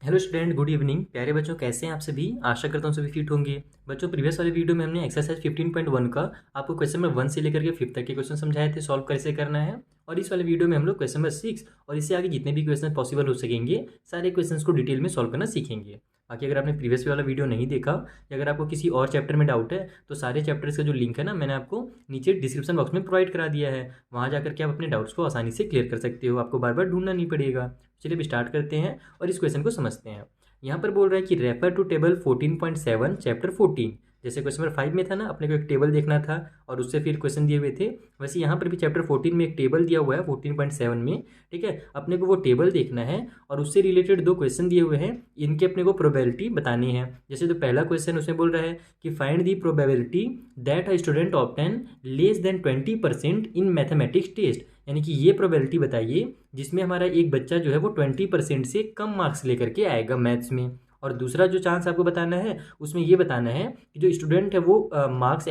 Hello student, good evening. प्यारे बच्चों, कैसे हैं आप सभी? आशा करता हूँ सभी फिट होंगे। बच्चों, प्रीवियस वाले वीडियो में हमने एक्सरसाइज 15.1 का आपको क्वेश्चन नंबर 1 से लेकर के 5 तक के क्वेश्चन समझाए थे, सॉल्व कैसे करना है। और इस वाले वीडियो में हम लोग क्वेश्चन नंबर 6 और इससे आगे जितने भी क्वेश्चन पॉसिबल हो सकेंगे सारे क्वेश्चन को डिटेल में सॉल्व करना सीखेंगे। बाकी अगर आपने प्रीवियस वाला वीडियो नहीं देखा या अगर आपको किसी और चैप्टर में डाउट है तो सारे चैप्टर्स का जो लिंक है ना, मैंने आपको नीचे डिस्क्रिप्शन बॉक्स में प्रोवाइड करा दिया है। वहाँ जाकर के आप अपने डाउट्स को आसानी से क्लियर कर सकते हो, आपको बार बार ढूंढना नहीं पड़ेगा। चलिए अब स्टार्ट करते हैं और इस क्वेश्चन को समझते हैं। यहाँ पर बोल रहा है कि रेफर टू टेबल 14.7 चैप्टर 14। जैसे क्वेश्चन नंबर 5 में था ना, अपने को एक टेबल देखना था और उससे फिर क्वेश्चन दिए हुए थे, वैसे यहाँ पर भी चैप्टर 14 में एक टेबल दिया हुआ है 14.7 में। ठीक है, अपने को वो टेबल देखना है और उससे रिलेटेड दो क्वेश्चन दिए हुए हैं, इनके अपने को प्रोबेबिलिटी बतानी है। जैसे तो पहला क्वेश्चन उसमें बोल रहा है कि find the probability that a student obtain less than 20% in mathematics test. यानी कि ये प्रोबेबिलिटी बताइए जिसमें हमारा एक बच्चा जो है वो 20% से कम मार्क्स लेकर के आएगा मैथ्स में। और दूसरा जो चांस आपको बताना है उसमें ये बताना है कि जो स्टूडेंट है वो मार्क्स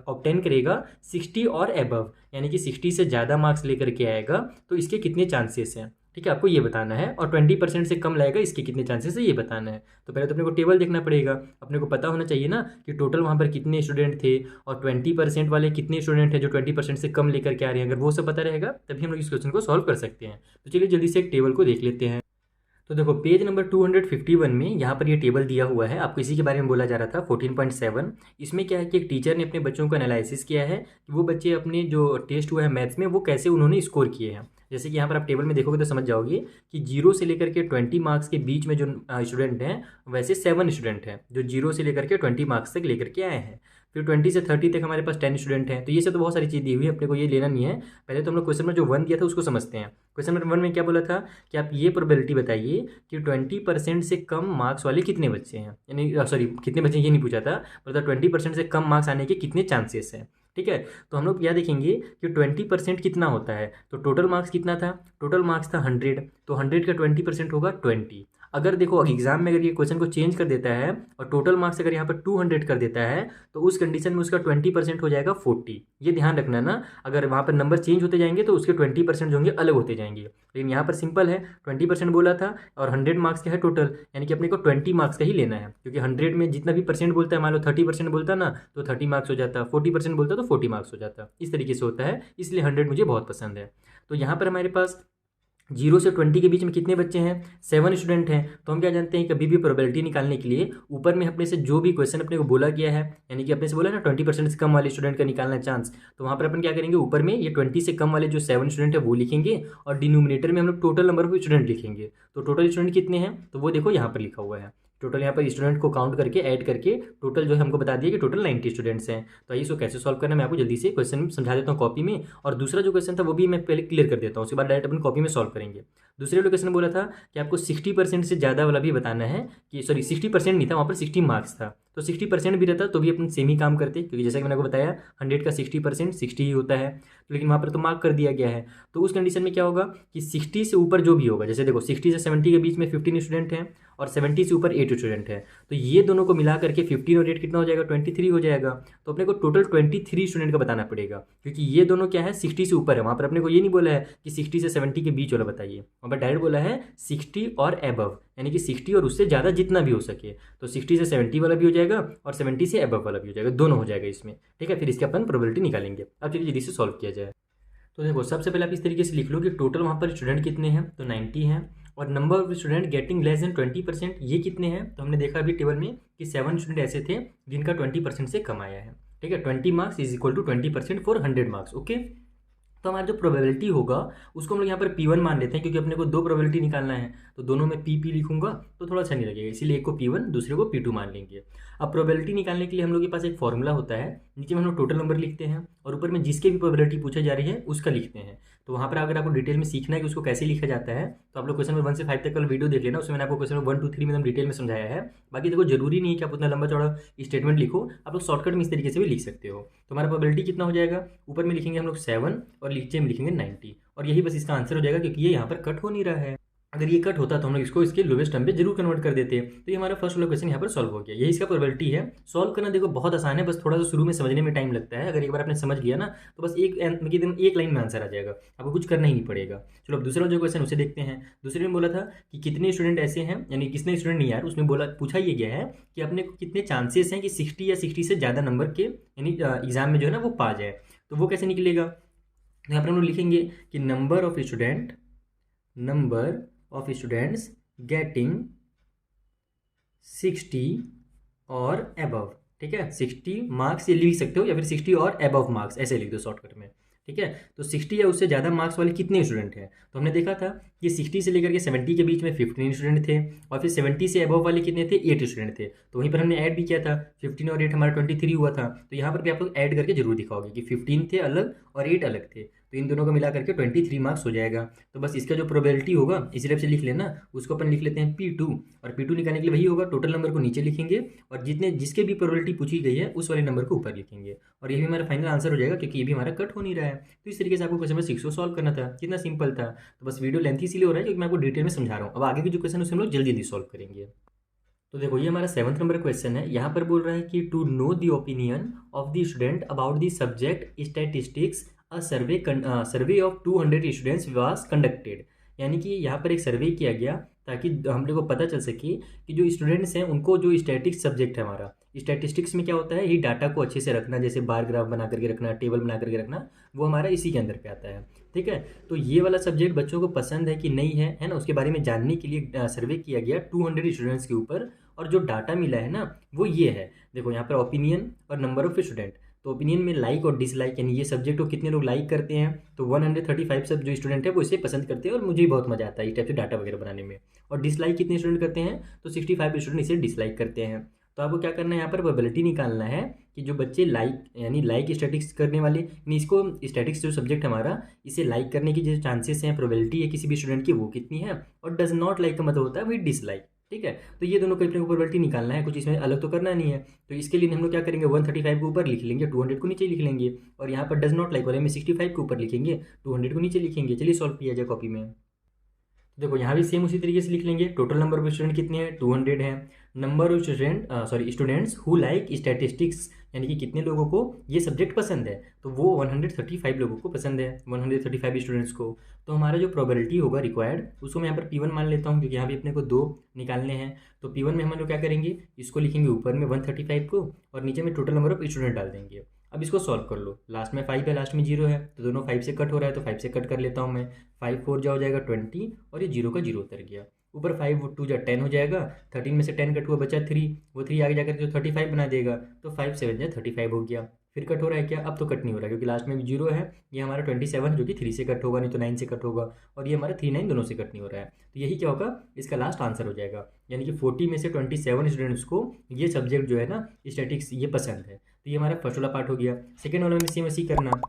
ऑब्टेन करेगा 60 और एबव, यानी कि 60 से ज़्यादा मार्क्स लेकर के आएगा तो इसके कितने चांसेस हैं। ठीक है, आपको ये बताना है। और 20% से कम लाएगा, इसके कितने चांसेस है ये बताना है। तो पहले तो अपने को टेबल देखना पड़ेगा, अपने को पता होना चाहिए ना कि टोटल वहाँ पर कितने स्टूडेंट थे और 20% वाले कितने स्टूडेंट हैं जो 20% से कम लेकर के आ रहे हैं। अगर वो सब पता रहेगा तभी हम लोग इस क्वेश्चन को सॉल्व कर सकते हैं। तो चलिए जल्दी से एक टेबल को देख लेते हैं। तो देखो पेज नंबर 251 में यहाँ पर ये टेबल दिया हुआ है, आपको इसी के बारे में बोला जा रहा था 14.7। इसमें क्या है कि एक टीचर ने अपने बच्चों का एनालिसिस किया है कि वो बच्चे अपने जो टेस्ट हुआ है मैथ्स में वो कैसे उन्होंने स्कोर किए हैं। जैसे कि यहाँ पर आप टेबल में देखोगे तो समझ जाओगे कि 0 से लेकर के 20 मार्क्स के बीच में जो स्टूडेंट हैं वैसे 7 स्टूडेंट हैं जो 0 से लेकर के 20 मार्क्स तक लेकर के आए हैं। फिर 20 से 30 तक हमारे पास 10 स्टूडेंट हैं। तो ये सब तो बहुत सारी चीज़ दी हुई है, अपने को ये लेना नहीं है। पहले तो हम लोग क्वेश्चन में जो 1 दिया था उसको समझते हैं। क्वेश्चन नंबर 1 में क्या बोला था कि आप ये प्रोबेबिलिटी बताइए कि 20% से कम मार्क्स वाले कितने बच्चे हैं, यानी सॉरी कितने बच्चे ये नहीं पूछा था, मतलब 20% से कम मार्क्स आने के कितने चांसेस हैं। ठीक है, तो हम लोग क्या देखेंगे कि 20% कितना होता है। तो टोटल मार्क्स कितना था, टोटल मार्क्स था 100, तो 100 का 20% होगा 20। अगर देखो एग्जाम में अगर ये क्वेश्चन को चेंज कर देता है और टोटल मार्क्स अगर यहाँ पर 200 कर देता है तो उस कंडीशन में उसका 20% हो जाएगा 40। ये ध्यान रखना ना, अगर वहाँ पर नंबर चेंज होते जाएंगे तो उसके 20% जो होंगे अलग होते जाएंगे। लेकिन यहाँ पर सिंपल है, 20% बोला था और 100 मार्क्स का है टोटल, यानी कि अपने को 20 मार्क्स का ही लेना है। क्योंकि 100 में जितना भी परसेंट बोलता है, मान लो 30% बोलता ना तो 30 मार्क्स हो जाता, 40% बोलता तो 40 मार्क्स हो जाता। इस तरीके से होता है, इसलिए 100 मुझे बहुत पसंद है। तो यहाँ पर हमारे पास 0 से 20 के बीच में कितने बच्चे हैं, 7 स्टूडेंट हैं। तो हम क्या जानते हैं, कभी भी प्रोबेबिलिटी निकालने के लिए ऊपर में अपने से जो भी क्वेश्चन अपने को बोला गया है, यानी कि अपने से बोला ना 20% से कम वाले स्टूडेंट का निकालना चांस, तो वहाँ पर अपन क्या करेंगे, ऊपर में ये 20 से कम वाले जो 7 स्टूडेंट है वो लिखेंगे और डिनोमिनेटर में हम लोग टोटल नंबर ऑफ स्टूडेंट लिखेंगे। तो टोटल स्टूडेंट कितने हैं, तो वो देखो यहाँ पर लिखा हुआ है। टोटल यहाँ पर स्टूडेंट को काउंट करके ऐड करके टोटल जो है हमको बता दिया कि टोटल 90 स्टूडेंट्स हैं। तो आइए इसको कैसे सॉल्व करना है मैं आपको जल्दी से क्वेश्चन समझा देता हूँ कॉपी में। और दूसरा जो क्वेश्चन था वो भी मैं पहले क्लियर कर देता हूँ, उसके बाद डायरेक्ट अपन कॉपी में सॉल्व करेंगे। दूसरे लोकेशन में बोला था कि आपको 60% से ज़्यादा वाला भी बताना है, कि सॉरी 60% नहीं था, वहाँ पर 60 मार्क्स था। तो 60% भी रहता तो भी अपन सेम ही काम करते, क्योंकि जैसा कि मैंने आपको बताया 100 का 60% 60 ही होता है। लेकिन वहाँ पर तो मार्क कर दिया गया है, तो उस कंडीशन में क्या होगा कि 60 से ऊपर जो भी होगा, जैसे देखो 60 से 70 के बीच में 15 स्टूडेंट हैं और 70 से ऊपर 8 स्टूडेंट हैं, तो ये दोनों को मिला करके 15 और 8 कितना हो जाएगा, 23 हो जाएगा। तो अपने को टोटल 23 स्टूडेंट का बताना पड़ेगा, क्योंकि ये दोनों क्या है 60 से ऊपर है। वहाँ पर अपने को ये नहीं बोला है कि 60 से 70 के बीच वाला बताइए, वहाँ पर डायरेक्ट बोला है 60 और एबव, यानी कि 60 और उससे ज़्यादा जितना भी हो सके। तो 60 से 70 वाला भी हो जाएगा और 70 से एबव वाला भी हो जाएगा, दोनों हो जाएगा इसमें। ठीक है, फिर इसके अपन प्रोबेबिलिटी निकालेंगे। अब चलिए जल्दी से सॉल्व किया जाए। तो देखो सबसे पहले आप इस तरीके से लिख लो कि टोटल वहाँ पर स्टूडेंट कितने हैं, तो 90 हैं। और number of student getting less than 20% ये कितने हैं, तो हमने देखा अभी टेबल में कि 7 स्टूडेंट ऐसे थे जिनका 20% से कम आया है। ठीक है, 20 marks is equal to 20% for 100 marks. Okay, तो हमारा जो प्रोबेबिलिटी होगा उसको हम लोग यहाँ पर P1 मान लेते हैं, क्योंकि अपने को दो प्रोबेबिलिटी निकालना है तो दोनों में P लिखूंगा तो थोड़ा अच्छा नहीं लगेगा, इसीलिए एक को P1 दूसरे को P2 मान लेंगे। अब प्रोबेबिलिटी निकालने के लिए हम लोग के पास एक फॉर्मूला होता है, नीचे में हम लोग टोटल नंबर लिखते हैं और ऊपर में जिसके भी प्रोबेबिलिटी पूछा जा रही है उसका लिखते हैं। तो वहाँ पर अगर आपको डिटेल में सीखना है कि उसको कैसे लिखा जाता है तो आप लोग क्वेश्चन नंबर 1 से 5 तक का वीडियो देख लेना, उसमें मैंने आपको क्वेश्चन नंबर 1 2 3 में डिटेल में समझाया है। बाकी देखो जरूरी नहीं है कि आप उतना लंबा चौड़ा स्टेटमेंट लिखो, आप लोग शॉर्टकट में इस तरीके से भी लिख सकते हो। तो हमारा प्रोबेबिलिटी कितना हो जाएगा, ऊपर में लिखेंगे हम लोग 7 और नीचे में लिखेंगे 90, और यही बस इसका आंसर हो जाएगा, क्योंकि ये यहाँ पर कट हो नहीं रहा है। अगर ये कट होता तो हम लोग इसको इसके लोवेस्ट टर्म पे जरूर कन्वर्ट कर देते। तो ये हमारा फर्स्ट वाला क्वेश्चन यहाँ पर सॉल्व हो गया। यही इसका प्रोबेबिलिटी है। सॉल्व करना देखो बहुत आसान है, बस थोड़ा सा शुरू में समझने में टाइम लगता है। अगर एक बार आपने समझ लिया ना तो बस एक लाइन में आंसर आ जाएगा, आपको कुछ करना ही नहीं पड़ेगा। चलो अब दूसरा जो क्वेश्चन उसे देखते हैं। दूसरे में बोला था कि कितने स्टूडेंट ऐसे हैं, यानी कितने स्टूडेंट नहीं यार, उसमें बोला पूछा ये गया है कि अपने को कितने चांसेस हैं कि 60 या 60 से ज़्यादा नंबर के यानी एग्जाम में जो है ना वो पा जाए। तो वो कैसे निकलेगा, तो यहाँ पर हम लोग लिखेंगे कि नंबर ऑफ स्टूडेंट्स गेटिंग 60 और अबव। ठीक है, 60 मार्क्स ये लिख सकते हो या फिर 60 और अबव मार्क्स ऐसे लिख दो शॉर्टकट में। ठीक है, तो 60 या उससे ज़्यादा मार्क्स वाले कितने स्टूडेंट हैं, तो हमने देखा था कि 60 से लेकर के 70 के बीच में 15 स्टूडेंट थे, और फिर 70 से अबव वाले कितने थे, 8 स्टूडेंट थे। तो वहीं पर हमने ऐड भी किया था, 15 और 8 हमारा 23 हुआ था। तो यहाँ पर भी आप लोग ऐड करके जरूर दिखाओगे कि 15 थे अलग और 8 अलग थे, तो इन दोनों को मिला करके 23 मार्क्स हो जाएगा। तो बस इसका जो प्रोबेबिलिटी होगा इसी टाइप से लिख लेना, उसको अपन लिख लेते हैं P2, और P2 निकालने के लिए वही होगा, टोटल नंबर को नीचे लिखेंगे और जिसके भी प्रोबेबिलिटी पूछी गई है उस वाले नंबर को ऊपर लिखेंगे, और ये भी हमारा फाइनल आंसर हो जाएगा, क्योंकि ये भी हमारा कट हो नहीं रहा है। तो इस तरीके से आपको क्वेश्चन नंबर 6 को सॉल्व करना था। कितना सिंपल था। तो बस वीडियो लेंथ इसीलिए हो रहा है क्योंकि मैं आपको डिटेल में समझा रहा हूँ। अब आगे के जो क्वेश्चन उसे हम लोग जल्दी जल्दी सॉल्व करेंगे। तो देखो ये हमारा 7th नंबर क्वेश्चन है। यहाँ पर बोल रहा है कि to know the opinion of the student about the subject statistics a survey of 200 students was conducted. यानी कि यहाँ पर एक सर्वे किया गया ताकि हम लोग को पता चल सके कि जो स्टूडेंट्स हैं उनको जो स्टैटिक्स सब्जेक्ट है हमारा, स्टैटिस्टिक्स में क्या होता है, ये डाटा को अच्छे से रखना, जैसे बार ग्राफ बना करके रखना, टेबल बना करके रखना, वो हमारा इसी के अंदर पे आता है। ठीक है, तो ये वाला सब्जेक्ट बच्चों को पसंद है कि नहीं है ना, उसके बारे में जानने के लिए सर्वे किया गया 200 स्टूडेंट्स के ऊपर, और जो डाटा मिला है ना वो ये है। देखो यहाँ पर ओपिनियन और नंबर ऑफ स्टूडेंट। तो ओपिनियन में लाइक और डिसलाइक, यानी ये सब्जेक्ट को कितने लोग लाइक करते हैं, तो 135 सब जो स्टूडेंट है वो इसे पसंद करते हैं, और मुझे भी बहुत मजा आता है इस टाइप से डाटा वगैरह बनाने में। और डिसलाइक कितने स्टूडेंट करते हैं, तो 65 स्टूडेंट इसे डिसलाइक करते हैं। तो आपको क्या करना है, यहाँ पर प्रोबेबिलिटी निकालना है कि जो बच्चे लाइक यानी लाइक स्टैटिक्स करने वाले, यानी इसको स्टैटिक्स जो सब्जेक्ट हमारा, इसे लाइक करने की जो चांसेस हैं, प्रोबेबिलिटी है किसी भी स्टूडेंट की, वो कितनी है। और डज नॉट लाइक का मतलब होता है वही डिसलाइक। ठीक है, तो ये दोनों को अपने को प्रोबेबिलिटी निकालना है, कुछ इसमें अलग तो करना नहीं है। तो इसके लिए हम लोग क्या करेंगे, 135 को ऊपर लिख लेंगे, 200 को नीचे लिख लेंगे, और यहाँ पर डज नॉट लाइक वाले में 65 को ऊपर लिखेंगे, 200 को नीचे लिखेंगे। चलिए सॉल्व किया जाए कॉपी में। देखो यहाँ भी सेम उसी तरीके से लिख लेंगे। टोटल नंबर ऑफ स्टूडेंट कितने हैं, 200 हैं। Number of students who like statistics, यानी कि कितने लोगों को ये सब्जेक्ट पसंद है, तो वो 135 लोगों को पसंद है, 135 स्टूडेंट्स को। तो हमारा जो प्रोबेबिलिटी होगा रिक्वायर्ड, उसको मैं यहाँ पर P1 मान लेता हूँ, क्योंकि यहाँ भी अपने को 2 निकालने हैं। तो P1 में हम लोग क्या करेंगे, इसको लिखेंगे ऊपर में 135 को, और नीचे में टोटल नंबर ऑफ स्टूडेंट डाल देंगे। अब इसको सॉल्व कर लो। लास्ट में 5 है, लास्ट में 0 है, तो दोनों 5 से कट हो रहा है, तो 5 से कट कर लेता हूँ मैं। 5 4 जा हो जाएगा 20, और ये 0 का 0 उतर गया। ऊपर 5 2 जा 10 हो जाएगा, 13 में से 10 कट हुआ बचा 3, वो 3 आगे जाकर जो 35 बना देगा, तो 5 7 जा 35 हो गया। फिर कट हो रहा है क्या, अब तो कट नहीं हो रहा है, क्योंकि लास्ट में भी 0 है। ये हमारा 27 जो कि 3 से कट होगा, नहीं तो 9 से कट होगा, और ये हमारा 3 9 दोनों से कट नहीं हो रहा है। तो यही क्या होगा, इसका लास्ट आंसर हो जाएगा। यानी कि 40 में से 27 स्टूडेंट्स को ये सब्जेक्ट जो है ना स्टैटिक्स ये पसंद है। तो ये हमारा फर्स्ट वाला पार्ट हो गया। सेकेंड वाला में सेम ऐसे ही करना,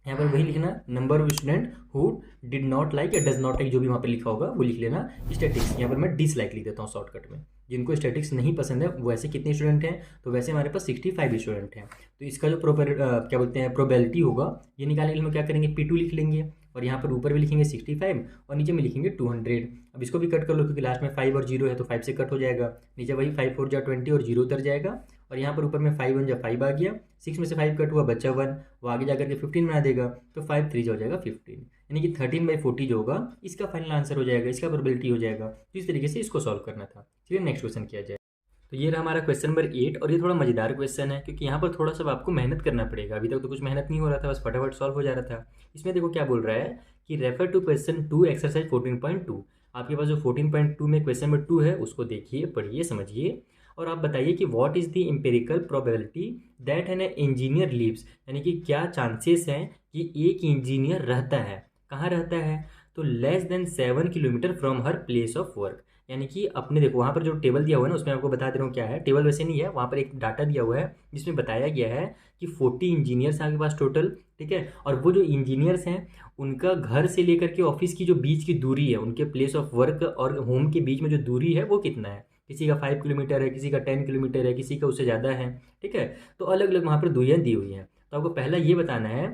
यहाँ पर वही लिखना, number of student who did not like या डज नॉट लाइक, जो भी वहाँ पर लिखा होगा वो लिख लेना। स्टैटिक्स यहाँ पर मैं डिसलाइक लिख देता हूँ शॉर्टकट में। जिनको स्टैटिक्स नहीं पसंद है वैसे कितने स्टूडेंट हैं, तो वैसे हमारे पास 65 स्टूडेंट हैं। तो इसका जो क्या बोलते हैं प्रोबेबिलिटी होगा, ये निकालने के लिए हम क्या करेंगे, P2 लिख लेंगे, और यहाँ पर ऊपर भी लिखेंगे 65 और नीचे में लिखेंगे 200। अब इसको भी कट कर लो, क्योंकि लास्ट में 5 और 0 है, तो 5 से कट हो जाएगा। नीचे वही 5 4 जा 20 और 0 उतर जाएगा, और यहाँ पर ऊपर में 5 1 जा 5 आ गया, 6 में से 5 कट हुआ बचा 1, वो आगे जाकर के 15 बना देगा, तो 5 3 हो जाएगा 15, यानी कि 13/40 जो होगा इसका फाइनल आंसर हो जाएगा, इसका प्रोबेबिलिटी हो जाएगा। तो इस तरीके से इसको सॉल्व करना था। चलिए नेक्स्ट क्वेश्चन किया जाए। तो ये रहा हमारा क्वेश्चन नंबर 8, और ये थोड़ा मजेदार क्वेश्चन है, क्योंकि यहाँ पर थोड़ा सा आपको मेहनत करना पड़ेगा। अभी तक तो कुछ मेहनत नहीं हो रहा था, बस फटाफट सॉल्व हो जा रहा था। इसमें देखो क्या बोल रहा है कि रेफर टू क्वेश्चन 2 एक्सरसाइज 14.2। आपके पास जो 14.2 में क्वेश्चन नंबर 2 है उसको देखिए, पढ़िए, समझिए, और आप बताइए कि what is the empirical probability that an engineer leaves, यानी कि क्या चांसेस हैं कि एक इंजीनियर रहता है, कहाँ रहता है, तो less than 7 kilometre from her place of work. यानी कि अपने देखो वहाँ पर जो टेबल दिया हुआ है ना, उसमें आपको बता दे रहा हूँ क्या है। टेबल वैसे नहीं है, वहाँ पर एक डाटा दिया हुआ है जिसमें बताया गया है कि 40 इंजीनियर्स हैं आपके पास टोटल। ठीक है, और वो जो इंजीनियर्स हैं उनका घर से लेकर के ऑफिस की जो बीच की दूरी है, उनके प्लेस ऑफ वर्क और होम के बीच में जो दूरी है वो कितना है। किसी का 5 किलोमीटर है, किसी का 10 किलोमीटर है, किसी का उससे ज़्यादा है। ठीक है, तो अलग अलग वहाँ पर दूरियाँ दी हुई हैं। तो आपको पहला ये बताना है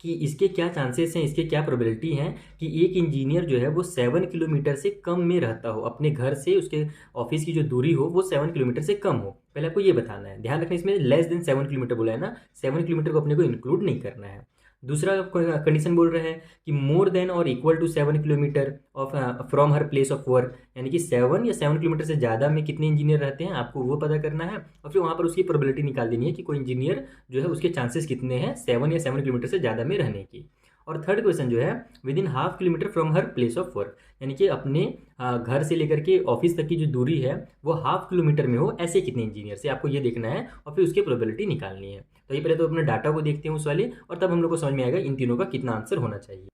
कि इसके क्या चांसेस हैं, इसके क्या प्रोबेबिलिटी हैं कि एक इंजीनियर जो है वो 7 किलोमीटर से कम में रहता हो, अपने घर से उसके ऑफिस की जो दूरी हो वो 7 किलोमीटर से कम हो। पहले आपको ये बताना है, ध्यान रखना इसमें लेस देन 7 किलोमीटर बोला है ना, 7 किलोमीटर को अपने को इंक्लूड नहीं करना है। दूसरा कंडीशन बोल रहा है कि more than or equal to 7 kilometre off from her place of work, यानी कि 7 किलोमीटर से ज़्यादा में कितने इंजीनियर रहते हैं आपको वो पता करना है, और फिर वहाँ पर उसकी प्रोबेबिलिटी निकाल देनी है कि कोई इंजीनियर जो है उसके चांसेस कितने हैं 7 किलोमीटर से ज़्यादा में रहने की। और थर्ड क्वेश्चन जो है with in half kilometre from her place of work, यानी कि अपने घर से लेकर के ऑफिस तक की जो दूरी है वो हाफ किलोमीटर में हो, ऐसे कितने इंजीनियर से आपको ये देखना है और फिर उसकी प्रोबेबिलिटी निकालनी है। तो ये पहले तो अपने डाटा को देखते हैं उस वाले, और तब हम लोग को समझ में आएगा इन तीनों का कितना आंसर होना चाहिए।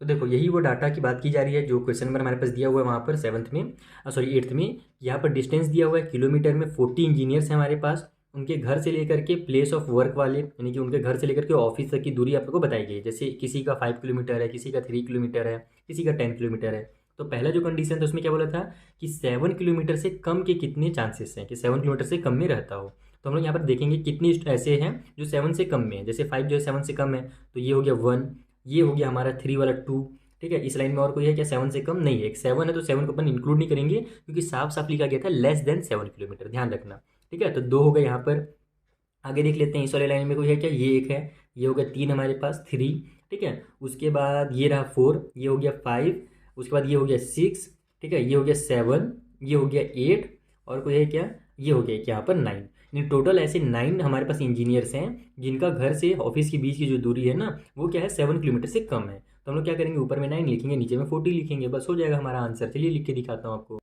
तो देखो यही वो डाटा की बात की जा रही है जो क्वेश्चन नंबर हमारे पास दिया हुआ है वहाँ पर 8th में। यहाँ पर डिस्टेंस दिया हुआ है किलोमीटर में, 40 इंजीनियर्स हैं हमारे पास। उनके घर से लेकर के प्लेस ऑफ वर्क वाले, यानी कि उनके घर से लेकर के ऑफिस तक की दूरी आप लोग को बताई गई है। जैसे किसी का 5 किलोमीटर है, किसी का 3 किलोमीटर है, किसी का 10 किलोमीटर है। तो पहला जो कंडीशन था उसमें क्या बोला था कि 7 किलोमीटर से कम के कितने चांसेस हैं कि 7 किलोमीटर से कम में रहता हो। तो हम लोग यहाँ पर देखेंगे कितने ऐसे हैं जो 7 से कम में है। जैसे 5 जो है 7 से कम है, तो ये हो गया 1, ये हो गया हमारा 3 वाला 2, ठीक है। इस लाइन में और कोई है क्या 7 से कम? नहीं है। एक 7 है तो 7 को अपन इंक्लूड नहीं करेंगे क्योंकि साफ साफ लिखा गया था लेस देन 7 किलोमीटर, ध्यान रखना, ठीक है। तो 2 हो गए यहाँ पर। आगे देख लेते हैं इस वाले लाइन में कोई है क्या, ये एक है, ये हो गया 3 हमारे पास 3, ठीक है। उसके बाद ये रहा 4, ये हो गया 5, उसके बाद ये हो गया 6, ठीक है, ये हो गया 7, ये हो गया 8, और कोई है क्या, ये हो गया यहाँ पर 9। यानी टोटल ऐसे 9 हमारे पास इंजीनियर्स हैं जिनका घर से ऑफिस के बीच की जो दूरी है ना वो क्या है 7 किलोमीटर से कम है। तो हम लोग क्या करेंगे, ऊपर में 9 लिखेंगे, नीचे में 40 लिखेंगे, बस हो जाएगा हमारा आंसर। चलिए लिख के दिखाता हूँ आपको।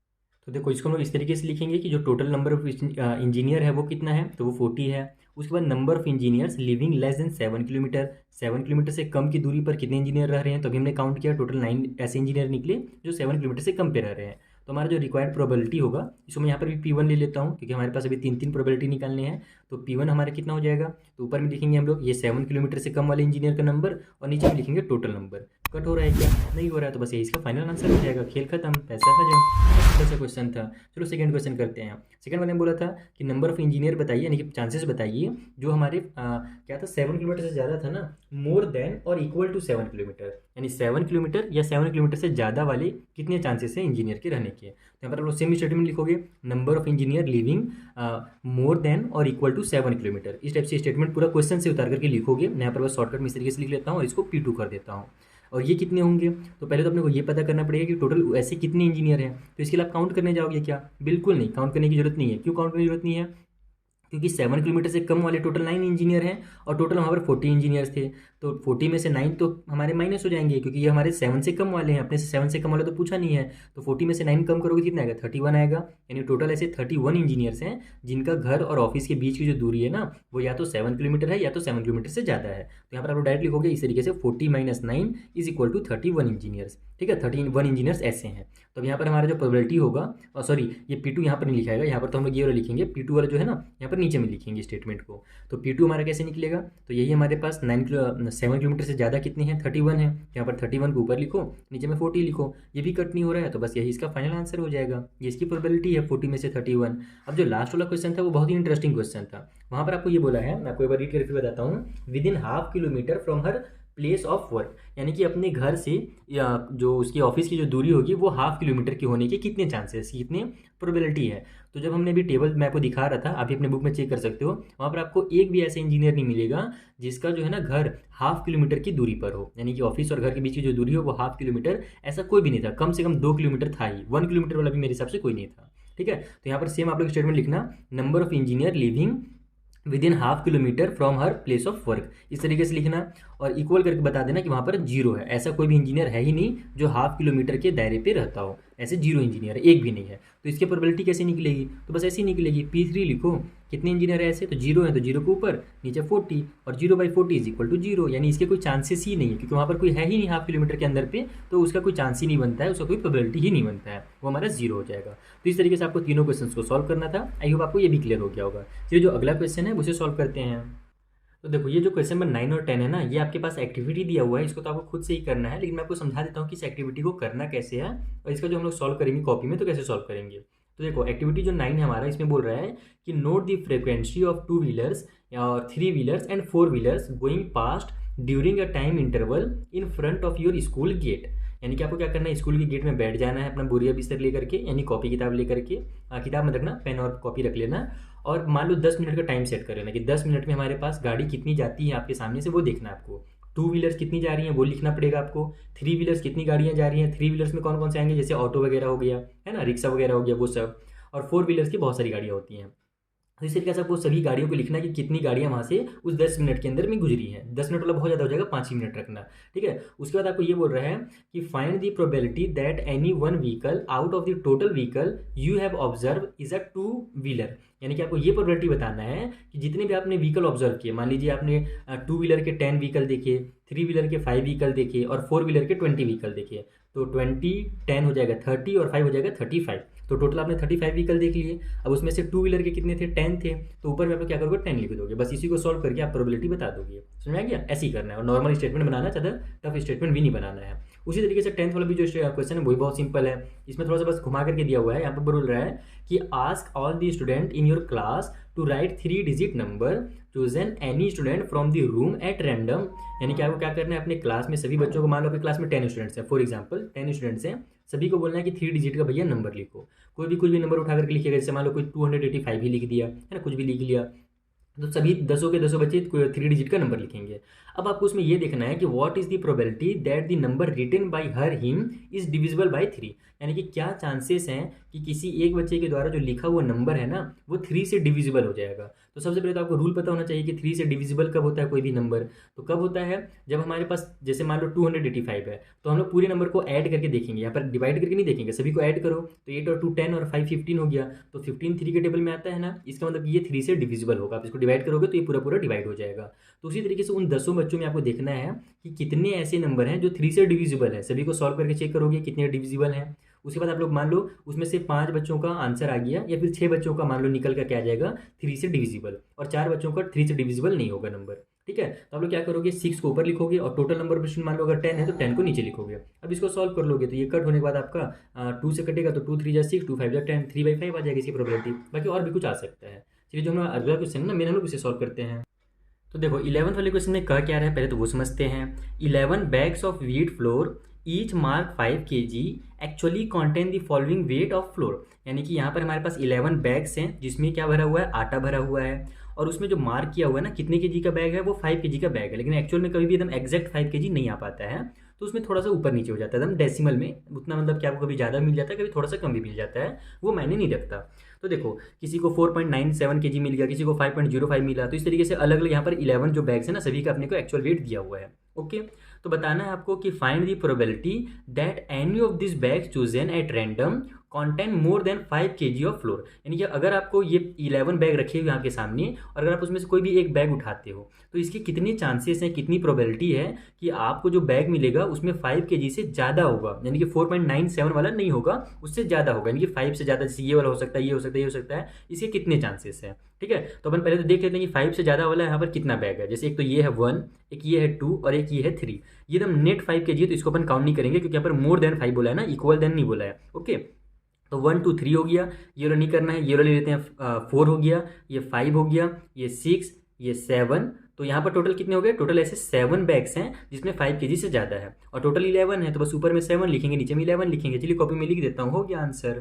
तो देखो इसको हम लोग इस तरीके से लिखेंगे कि जो टोटल नंबर ऑफ इंजीनियर है वो कितना है, तो वो 40 है। उसके बाद number of engineers living less than 7 kilometre, 7 kilometre से कम की दूरी पर कितने इंजीनियर रह रहे हैं, तो अभी हमने काउंट किया, टोटल 9 ऐसे इंजीनियर निकले जो 7 किलोमीटर से कम पे रह रहे हैं। तो हमारा जो रिक्वायर्ड प्रोबेबिलिटी होगा, इसको मैं यहाँ पर भी P1 ले लेता हूँ क्योंकि हमारे पास अभी 3 प्रोबेबिलिटी निकालने हैं। तो P1 हमारा कितना हो जाएगा, तो ऊपर में लिखेंगे हम लोग ये 7 किलोमीटर से कम वाले इंजीनियर का नंबर, और नीचे में लिखेंगे टोटल नंबर। कट हो रहा है क्या, नहीं हो रहा है, तो बस ये इसका फाइनल आंसर हो जाएगा, खेल खत्म, पैसा खत्म। ऐसा क्वेश्चन था। चलो सेकंड क्वेश्चन करते हैं। सेकंड वाले ने बोला था कि नंबर ऑफ इंजीनियर बताइए, यानी कि चांसेस बताइए जो हमारे क्या था 7 किलोमीटर से ज़्यादा था ना, मोर than or equal to 7 kilometre, यानी 7 किलोमीटर या 7 किलोमीटर से ज़्यादा वाले कितने चांसेस हैं इंजीनियर के रहने के। तो यहाँ पर आप लोग सेम स्टेटमेंट लिखोगे, number of engineer living more than or equal to 7 kilometre. इस टाइप से स्टेटमेंट पूरा क्वेश्चन से उतार करके लिखोगे। मैं यहाँ पर बस शॉर्टकट में इस तरीके से लिख लेता हूँ और इसको P2 कर देता हूँ। और ये कितने होंगे, तो पहले तो अपने को ये पता करना पड़ेगा कि टोटल ऐसे कितने इंजीनियर हैं। तो इसके लिए आप काउंट करने जाओगे क्या, बिल्कुल नहीं, काउंट करने की जरूरत नहीं है। क्यों काउंट करने की जरूरत नहीं है, क्योंकि 7 किलोमीटर से कम वाले टोटल 9 इंजीनियर हैं और टोटल वहाँ पर 40 इंजीनियर्स थे। तो 40 में से 9 तो हमारे माइनस हो जाएंगे क्योंकि ये हमारे 7 से कम वाले हैं, अपने से 7 से कम वाले तो पूछा नहीं है। तो 40 में से 9 कम करोगे कितना आएगा, 31 आएगा। यानी टोटल ऐसे 31 इंजीनियर्स हैं जिनका घर और ऑफिस के बीच की जो दूरी है ना वो या तो 7 किलोमीटर है या तो 7 किलोमीटर से ज़्यादा है। तो यहाँ पर आप डायरेक्ट लिखोगे इस तरीके से 40 - 9 इज इक्वल टू 31 इंजीनियर्स, ठीक है। 31 इंजीनियर्स ऐसे हैं। तो यहाँ पर हमारा जो प्रोबेबिलिटी होगा, और सॉरी ये P2 यहाँ पर नहीं लिखा है, यहाँ पर तो हम लोग ये वाला लिखेंगे, P2 वाला जो है ना यहाँ पर नीचे में लिखेंगे स्टेटमेंट को। तो P2 हमारा कैसे निकलेगा, तो यही हमारे पास 7 किलोमीटर से ज़्यादा कितने हैं, 31 है। यहाँ पर 31 को ऊपर लिखो, नीचे में 40 लिखो, ये भी कट नहीं हो रहा है, तो बस यही इसका फाइनल आंसर हो जाएगा। ये इसकी प्रोबेबिलिटी है 40 में से 31। अब जो लास्ट वाला क्वेश्चन था वो बहुत ही इंटरेस्टिंग क्वेश्चन था। वहाँ पर आपको ये बोला है, मैं आपको एक बार रीड करके बताता हूँ, with in half kilometre from her place of work, यानी कि अपने घर से या जो उसकी ऑफिस की जो दूरी होगी वो हाफ किलोमीटर की होने के कितने चांसेस, कितने प्रोबेबिलिटी है। तो जब हमने अभी टेबल मैं आपको दिखा रहा था, आप अपने बुक में चेक कर सकते हो, वहाँ पर आपको एक भी ऐसे इंजीनियर नहीं मिलेगा जिसका जो है ना घर हाफ किलोमीटर की दूरी पर हो, यानी कि ऑफिस और घर के बीच की जो दूरी हो वो हाफ किलोमीटर, ऐसा कोई भी नहीं था। कम से कम 2 किलोमीटर था ही, 1 किलोमीटर वाला भी मेरे हिसाब से कोई नहीं था, ठीक है। तो यहाँ पर सेम आप लोग स्टेटमेंट लिखना, number of engineer living with in half kilometre from her place of work, इस तरीके से लिखना और इक्वल करके बता देना कि वहाँ पर 0 है। ऐसा कोई भी इंजीनियर है ही नहीं जो हाफ किलोमीटर के दायरे पे रहता हो, ऐसे 0 इंजीनियर है, एक भी नहीं है। तो इसकी प्रोबेबिलिटी कैसे निकलेगी, तो बस ऐसे ही निकलेगी, P3 लिखो, कितने इंजीनियर है ऐसे, तो 0 है तो 0 के ऊपर नीचे 40 और 0/40 इज इक्वल टू 0, यानी इसके कोई चांसेस ही नहीं है क्योंकि वहाँ पर कोई है ही नहीं हाफ किलोमीटर के अंदर पे, तो उसका कोई चांस ही नहीं बनता है, उसका कोई प्रोबेबिलिटी ही नहीं बनता है, वो हमारा 0 हो जाएगा। तो इस तरीके से आपको तीनों क्वेश्चन को सॉल्व करना था। आई होप आपको ये भी क्लियर हो गया होगा। चलिए जो अगला क्वेश्चन है उसे सॉल्व करते हैं। तो देखो ये जो क्वेश्चन नंबर 9 और 10 है ना, ये आपके पास एक्टिविटी दिया हुआ है, इसको तो आपको खुद से ही करना है, लेकिन मैं आपको समझा देता हूँ कि इस एक्टिविटी को करना कैसे है और इसका जो हम लोग सॉल्व करेंगे कॉपी में तो कैसे सॉल्व करेंगे। तो देखो एक्टिविटी जो 9 है हमारा, इसमें बोल रहा है कि note the frequency of 2 wheelers और 3 wheelers and 4 wheelers going past during a time interval in front of your school gate. यानी कि आपको क्या करना है, स्कूल के गेट में बैठ जाना है अपना बोरिया बिस्तर लेकर के, यानी कॉपी किताब लेकर के, किताब मत रखना, पेन और कॉपी रख लेना। और मान लो 10 मिनट का टाइम सेट कर लेना कि 10 मिनट में हमारे पास गाड़ी कितनी जाती है आपके सामने से, वो देखना है आपको। टू व्हीलर्स कितनी जा रही हैं वो लिखना पड़ेगा आपको। थ्री व्हीलर्स कितनी गाड़ियाँ जा रही हैं, थ्री व्हीलर्स में कौन कौन से आएंगे, जैसे ऑटो वगैरह हो गया है ना, रिक्शा वगैरह हो गया वो सब। और फोर व्हीलर्स की बहुत सारी गाड़ियाँ होती हैं। तो इस तरीके से आपको सभी गाड़ियों को लिखना है कि कितनी गाड़ियाँ वहाँ से उस 10 मिनट के अंदर में गुजरी हैं। 10 मिनट वाला बहुत ज़्यादा हो जाएगा, 5 ही मिनट रखना, ठीक है। उसके बाद आपको ये बोल रहा है कि find the probability that any one vehicle out of the total vehicle you have observe is a two wheeler. यानी कि आपको ये प्रोबेबिलिटी बताना है कि जितने भी आपने व्हीकल ऑब्जर्व किए, मान लीजिए आपने टू व्हीलर के 10 व्हीकल देखे, थ्री व्हीलर के 5 व्हीकल देखे और फोर व्हीलर के 20 व्हीकल देखे, तो 20 10 हो जाएगा 30 और 5 हो जाएगा 35। तो टोटल आपने 35 व्हीकल देख लिए। अब उसमें से टू व्हीलर के कितने थे, 10 थे, तो ऊपर में आप क्या करोगे, 10 लिख दोगे, बस इसी को सॉल्व करके आप प्रोबेबिलिटी बता दोगे। समझ में आ गया, ऐसे ही करना है। और नॉर्मल स्टेटमेंट बनाना, ज़्यादा टफ स्टेटमेंट भी नहीं बनाना है। उसी तरीके से 10th वाला भी जो क्वेश्चन है वही बहुत सिंपल है। इसमें थोड़ा सा बस घुमा करके दिया हुआ है। यहाँ पर बोल रहा है कि ask all the student in your class to write 3 digit number chosen any student from the room at random. यानी कि आपको क्या करना है, अपने क्लास में सभी बच्चों को, मान लो अपनी क्लास में 10 स्टूडेंट्स हैं, फॉर एग्जाम्पल 10 स्टूडेंट्स हैं, सभी को बोलना है कि 3 डिजिट का भैया नंबर लिखो। कोई भी कुछ भी नंबर उठा करके लिखेगा, जैसे मान लो कोई 285 ही लिख दिया है ना, कुछ भी लिख लिया, तो सभी 10 के 10 बच्चे 3 डिजिट का नंबर लिखेंगे। अब आपको उसमें ये देखना है कि what is the probability that the number written by her him is divisible by 3। यानी कि क्या चांसेस हैं कि किसी एक बच्चे के द्वारा जो लिखा हुआ नंबर है ना वो 3 से डिविजिबल हो जाएगा। तो सबसे पहले तो आपको रूल पता होना चाहिए कि 3 से डिविजिबल कब होता है कोई भी नंबर। तो कब होता है, जब हमारे पास जैसे मान लो 285 है, तो हम लोग पूरे नंबर को ऐड करके देखेंगे, यहाँ पर डिवाइड करके नहीं देखेंगे, सभी को ऐड करो, तो 8 और 2 10 और 5 15 हो गया, तो 15 3 के टेबल में आता है ना, इसका मतलब ये 3 से डिविजिबल होगा। आप इसको डिवाइड करोगे तो ये पूरा पूरा डिवाइड हो जाएगा। तो उसी तरीके से उन 10 बच्चों में आपको देखना है कि कितने ऐसे नंबर हैं जो 3 से डिविजिबल है, सभी को सॉल्व करके चेक करोगे कितने डिविजिबल हैं। उसके बाद आप लोग मान लो उसमें से 5 बच्चों का आंसर आ गया, या फिर 6 बच्चों का मान लो निकल कर क्या आ जाएगा 3 से डिविजिबल, और 4 बच्चों का 3 से डिविजिबल नहीं होगा नंबर, ठीक है। तो आप लोग क्या करोगे, 6 को ऊपर लिखोगे और टोटल नंबर ऑफ मान लो अगर 10 है तो 10 को नीचे लिखोगे। अब इसको सॉल्व कर लोगे तो ये कट होने के बाद आपका 2 से कटेगा तो 2 3 जा 6, 2 5 जा 10, 3/5 आ जाएगी इसकी प्रोबेबिलिटी। बाकी और भी कुछ आ सकता है। चलिए जो हमारा अगला क्वेश्चन है ना, मेन हम लोग इसे सॉल्व करते हैं। तो देखो 11th वाले क्वेश्चन में कह क्या रहा है पहले तो वो समझते हैं। 11 bags of wheat flour each mark 5 kg actually contain the following weight of floor. यानी कि यहाँ पर हमारे पास 11 बैग्स हैं जिसमें क्या भरा हुआ है, आटा भरा हुआ है, और उसमें जो मार्क किया हुआ है ना कितने kg का बैग है, वो 5 kg का बैग है। लेकिन एक्चुअल में कभी भी एकदम एग्जैक्ट 5 kg नहीं आ पाता है, तो उसमें थोड़ा सा ऊपर नीचे हो जाता है एकदम डेसिमल में, उतना मतलब कि आपको कभी ज़्यादा मिल जाता है, कभी थोड़ा सा कम भी मिल जाता है, वो मायने नहीं रखता। तो देखो किसी को 4.97 kg मिल गया, किसी को 5.05 मिला, तो इस तरीके से अलग अलग यहाँ पर 11 जो बैग्स है ना सभी का अपने को एक्चुअल वेट दिया हुआ है। ओके, तो बताना है आपको कि find the probability that any of this bags chosen at random contain more than 5 kg of floor. यानी कि अगर आपको ये 11 बैग रखे हुए आपके सामने और अगर आप उसमें से कोई भी एक बैग उठाते हो तो इसके कितने चांसेस हैं, कितनी प्रोबेबिलिटी है कि आपको जो बैग मिलेगा उसमें 5 kg से ज़्यादा होगा। यानी कि 4.97 वाला नहीं होगा, उससे ज़्यादा होगा, यानी कि 5 से ज़्यादा, जैसे ये वाला हो सकता है, ये हो सकता है, ये हो सकता है, इसके कितने चांसेस हैं। ठीक है, तो अपन पहले तो देख लेते हैं कि 5 से ज़्यादा वाला यहाँ पर कितना बैग है। जैसे एक तो ये है 1, एक ये है 2 और एक ये है 3। ये एकदम नेट 5 kg है तो इसको अपन काउंट नहीं करेंगे क्योंकि यहाँ पर मोर देन 5 बोला है ना, इक्वल देन नहीं बोला है। ओके, तो 1 2 3 हो गया, ये वाला नहीं करना है, ये वाला ले लेते हैं 4 हो गया, ये 5 हो गया, ये 6, ये 7। तो यहाँ पर टोटल कितने हो गए, टोटल ऐसे 7 बैग्स हैं जिसमें 5 kg से ज़्यादा है, और टोटल 11 है तो बस ऊपर में 7 लिखेंगे, नीचे में 11 लिखेंगे। चलिए कॉपी में लिख देता हूँ, हो गया आंसर।